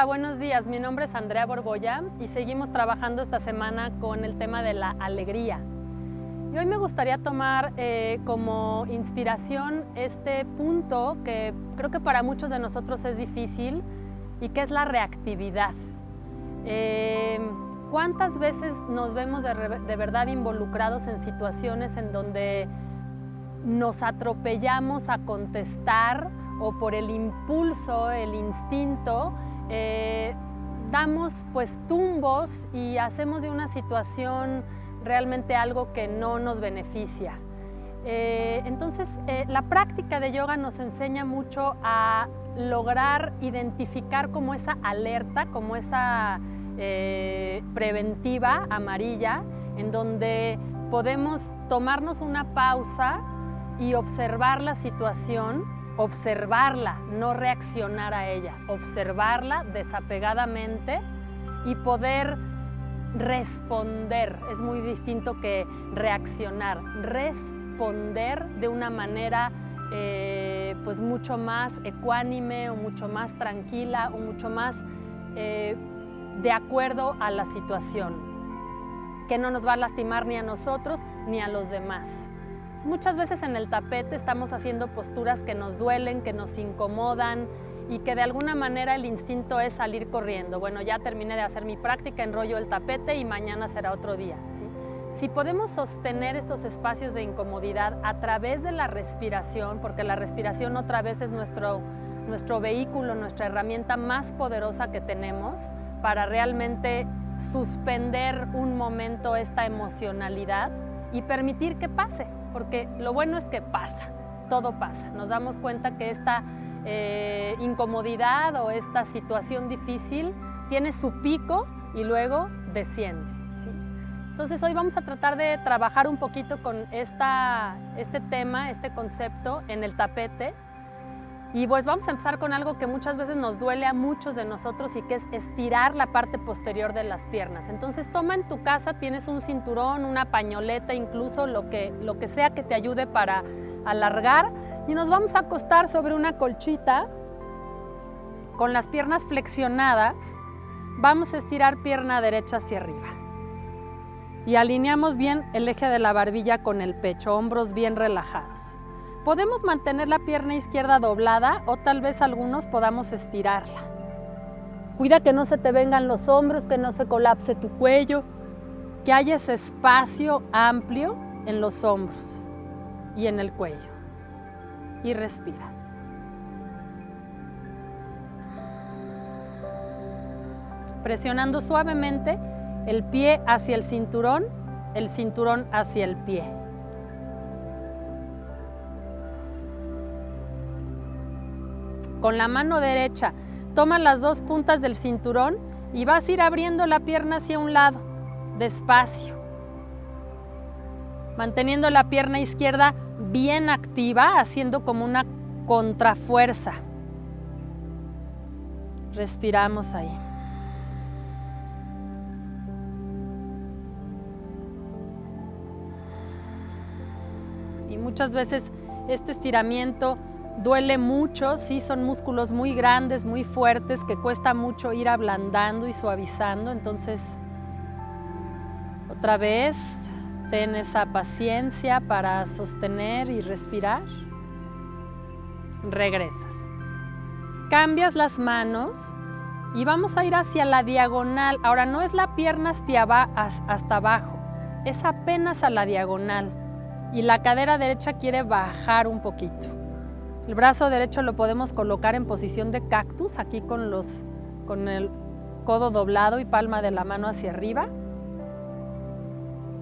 Hola, buenos días. Mi nombre es Andrea Borgoya y seguimos trabajando esta semana con el tema de la alegría. Y hoy me gustaría tomar como inspiración este punto que creo que para muchos de nosotros es difícil y que es la reactividad. ¿Cuántas veces nos vemos de verdad involucrados en situaciones en donde nos atropellamos a contestar o por el impulso, el instinto, damos pues tumbos y hacemos de una situación realmente algo que no nos beneficia? Entonces, la práctica de yoga nos enseña mucho a lograr identificar como esa alerta, como esa preventiva amarilla, en donde podemos tomarnos una pausa y observar la situación, observarla, no reaccionar a ella, observarla desapegadamente y poder responder. Es muy distinto que reaccionar, responder de una manera pues mucho más ecuánime o mucho más tranquila o mucho más de acuerdo a la situación, que no nos va a lastimar ni a nosotros ni a los demás. Muchas veces en el tapete estamos haciendo posturas que nos duelen, que nos incomodan y que de alguna manera el instinto es salir corriendo. Bueno, ya terminé de hacer mi práctica, enrollo el tapete y mañana será otro día, ¿sí? Si podemos sostener estos espacios de incomodidad a través de la respiración, porque la respiración otra vez es nuestro vehículo, nuestra herramienta más poderosa que tenemos para realmente suspender un momento esta emocionalidad y permitir que pase. Porque lo bueno es que pasa, todo pasa. Nos damos cuenta que esta incomodidad o esta situación difícil tiene su pico y luego desciende, ¿sí? Entonces hoy vamos a tratar de trabajar un poquito con este tema, este concepto en el tapete. Y pues vamos a empezar con algo que muchas veces nos duele a muchos de nosotros y que es estirar la parte posterior de las piernas. Entonces toma en tu casa, tienes un cinturón, una pañoleta, incluso lo que sea que te ayude para alargar, y nos vamos a acostar sobre una colchita con las piernas flexionadas. Vamos a estirar pierna derecha hacia arriba y alineamos bien el eje de la barbilla con el pecho, hombros bien relajados. Podemos mantener la pierna izquierda doblada o tal vez algunos podamos estirarla. Cuida que no se te vengan los hombros, que no se colapse tu cuello, que haya ese espacio amplio en los hombros y en el cuello. Y respira. Presionando suavemente el pie hacia el cinturón hacia el pie. Con la mano derecha, toma las dos puntas del cinturón y vas a ir abriendo la pierna hacia un lado, despacio. Manteniendo la pierna izquierda bien activa, haciendo como una contrafuerza. Respiramos ahí. Y muchas veces este estiramiento duele mucho, sí, son músculos muy grandes, muy fuertes, que cuesta mucho ir ablandando y suavizando. Entonces, otra vez, ten esa paciencia para sostener y respirar. Regresas. Cambias las manos y vamos a ir hacia la diagonal. Ahora, no es la pierna hasta abajo, es apenas a la diagonal. Y la cadera derecha quiere bajar un poquito. El brazo derecho lo podemos colocar en posición de cactus, aquí con el codo doblado y palma de la mano hacia arriba.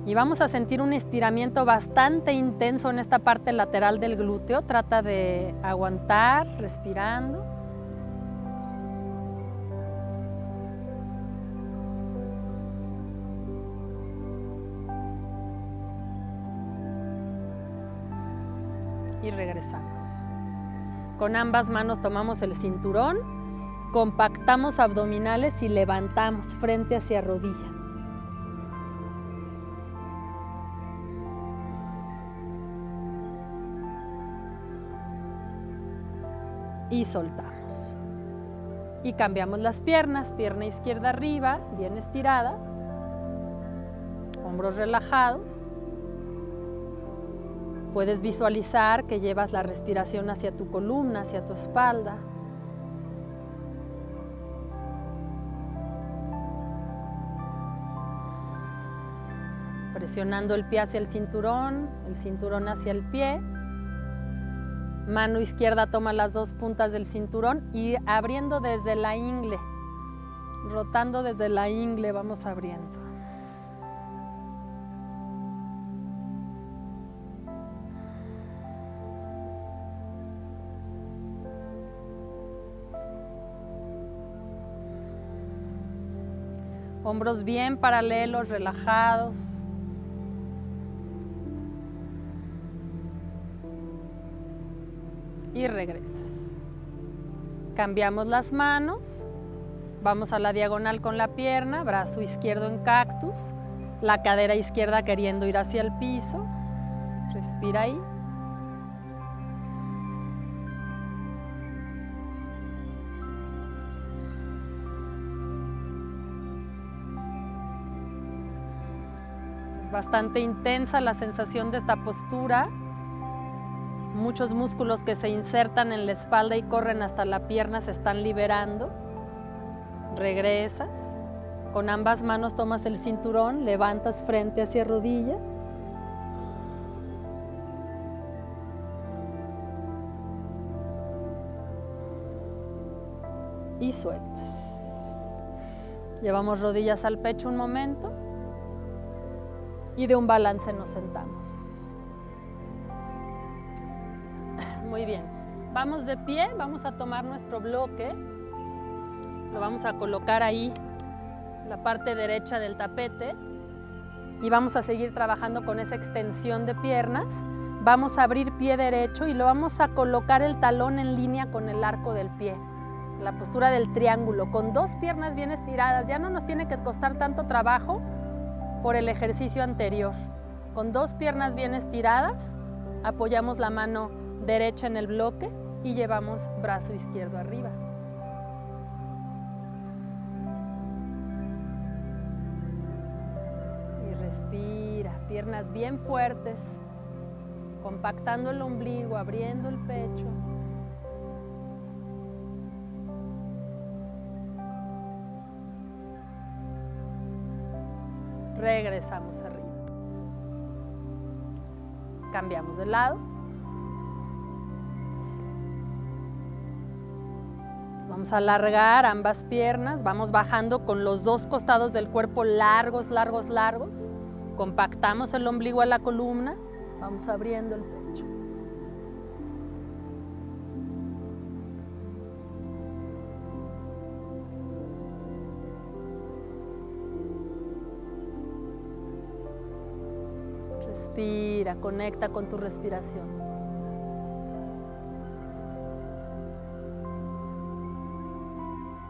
Y vamos a sentir un estiramiento bastante intenso en esta parte lateral del glúteo. Trata de aguantar, respirando. Y regresamos. Con ambas manos tomamos el cinturón, compactamos abdominales y levantamos frente hacia rodilla. Y soltamos. Y cambiamos las piernas, pierna izquierda arriba, bien estirada, hombros relajados. Puedes visualizar que llevas la respiración hacia tu columna, hacia tu espalda. Presionando el pie hacia el cinturón hacia el pie. Mano izquierda toma las dos puntas del cinturón y abriendo desde la ingle, rotando desde la ingle, vamos abriendo. Hombros bien paralelos, relajados. Y regresas. Cambiamos las manos, vamos a la diagonal con la pierna, brazo izquierdo en cactus, la cadera izquierda queriendo ir hacia el piso. Respira ahí. Es bastante intensa la sensación de esta postura. Muchos músculos que se insertan en la espalda y corren hasta la pierna se están liberando. Regresas. Con ambas manos tomas el cinturón, levantas frente hacia rodilla. Y sueltas. Llevamos rodillas al pecho un momento. Y de un balance nos sentamos. Muy bien, vamos de pie, vamos a tomar nuestro bloque, lo vamos a colocar ahí, la parte derecha del tapete, y vamos a seguir trabajando con esa extensión de piernas. Vamos a abrir pie derecho y lo vamos a colocar el talón en línea con el arco del pie, la postura del triángulo, con dos piernas bien estiradas. Ya no nos tiene que costar tanto trabajo por el ejercicio anterior. Con dos piernas bien estiradas, apoyamos la mano derecha en el bloque y llevamos brazo izquierdo arriba. Y respira, piernas bien fuertes, compactando el ombligo, abriendo el pecho. Regresamos arriba. Cambiamos de lado. Vamos a alargar ambas piernas, vamos bajando con los dos costados del cuerpo largos, largos, largos. Compactamos el ombligo a la columna, vamos abriendo el pecho. Respira, conecta con tu respiración.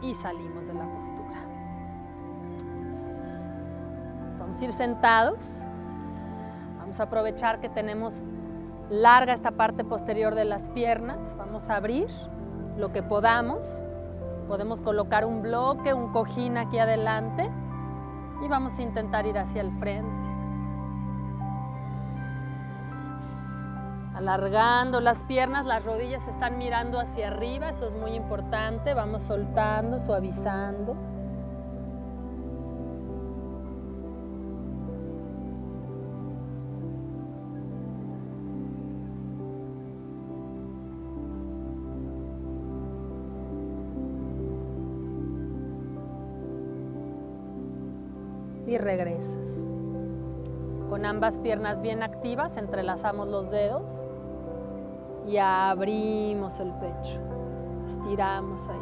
Y salimos de la postura. Vamos a ir sentados. Vamos a aprovechar que tenemos larga esta parte posterior de las piernas. Vamos a abrir lo que podamos. Podemos colocar un bloque, un cojín aquí adelante y vamos a intentar ir hacia el frente. Alargando las piernas, las rodillas están mirando hacia arriba, eso es muy importante. Vamos soltando, suavizando. Y regresas. Con ambas piernas bien activas, entrelazamos los dedos y abrimos el pecho. Estiramos ahí.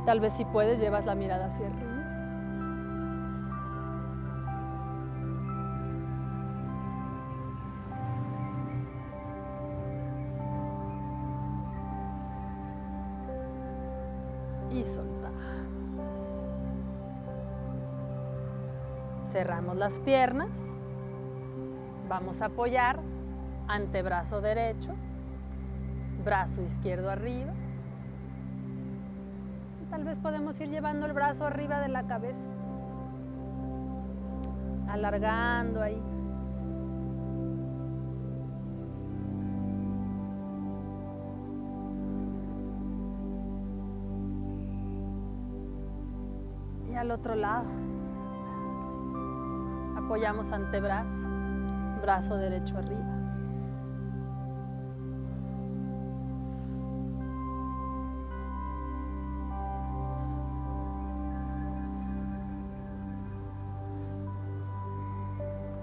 Y tal vez si puedes, llevas la mirada hacia arriba. Y soltamos. Cerramos las piernas. Vamos a apoyar antebrazo derecho, brazo izquierdo arriba. Tal vez podemos ir llevando el brazo arriba de la cabeza, alargando ahí. Y al otro lado, apoyamos antebrazo, brazo derecho arriba.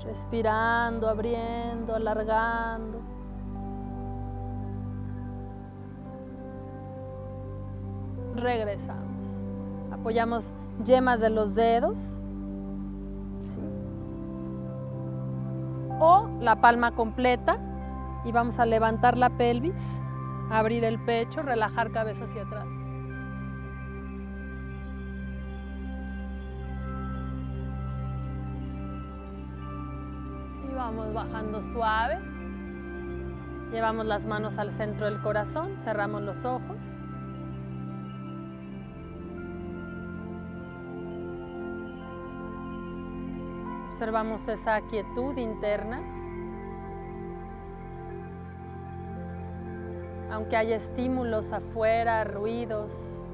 Respirando, abriendo, alargando. Regresamos. Apoyamos yemas de los dedos, ¿sí? O la palma completa y vamos a levantar la pelvis, abrir el pecho, relajar cabeza hacia atrás. Y vamos bajando suave. Llevamos las manos al centro del corazón, cerramos los ojos. Observamos esa quietud interna. Aunque haya estímulos afuera, ruidos,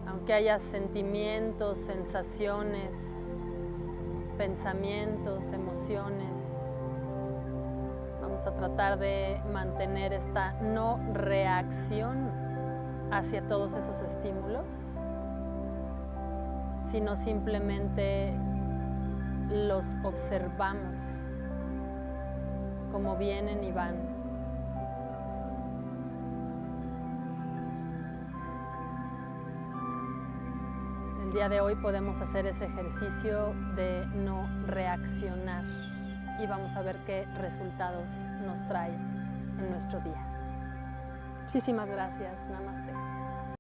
aunque haya sentimientos, sensaciones, pensamientos, emociones, vamos a tratar de mantener esta no reacción hacia todos esos estímulos, sino simplemente los observamos como vienen y van. El día de hoy podemos hacer ese ejercicio de no reaccionar y vamos a ver qué resultados nos trae en nuestro día. Muchísimas gracias. Namaste.